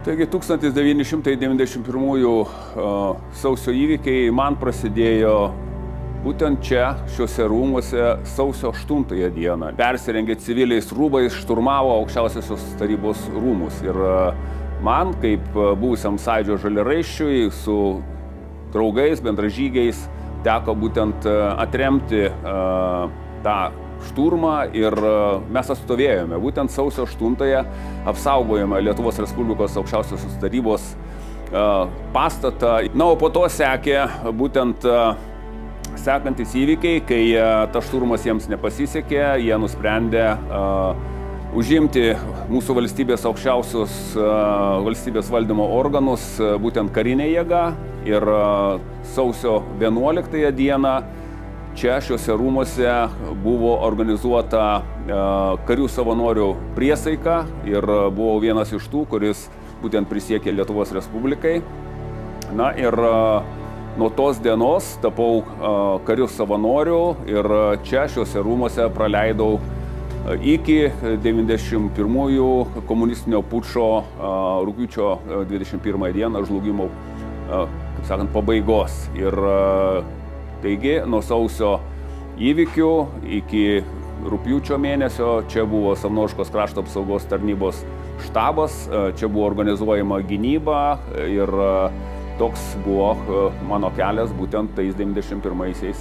Taigi 1991 sausio įvykiai man prasidėjo būtent čia, šiuose rūmuose, sausio 8 dieną. Persirengę civiliais rūbais šturmavo aukščiausiosios tarybos rūmus. Ir man, kaip buvusiam Sąjūdžio žaliaraiščiui, su draugais, bendražygiais, teko būtent atremti tą šturmą ir mes atstovėjome. Būtent sausio 8 apsaugojame Lietuvos Respublikos aukščiausiosios tarybos pastatą. Na, o po to sekė būtent sekantis įvykiai, kai tas šturmas jiems nepasisekė, jie nusprendė užimti mūsų valstybės aukščiausios valstybės valdymo organus būtent karinė jėga. Ir sausio 11 dieną čia, šiuose rūmuose, buvo organizuota karių savanorių priesaika ir buvau vienas iš tų, kuris būtent prisiekė Lietuvos Respublikai. Na ir nuo tos dienos tapau karių savanorių ir čia, šiuose rūmuose praleidau iki 91 komunistinio pučo rugpjūčio 21 dieną žlugimo, kaip sakant, pabaigos. Ir taigi, nuo sausio įvykių iki rugpjūčio mėnesio čia buvo Savanoriškos krašto apsaugos tarnybos štabas, čia buvo organizuojama gynyba ir toks buvo mano kelias būtent tais 91 metais.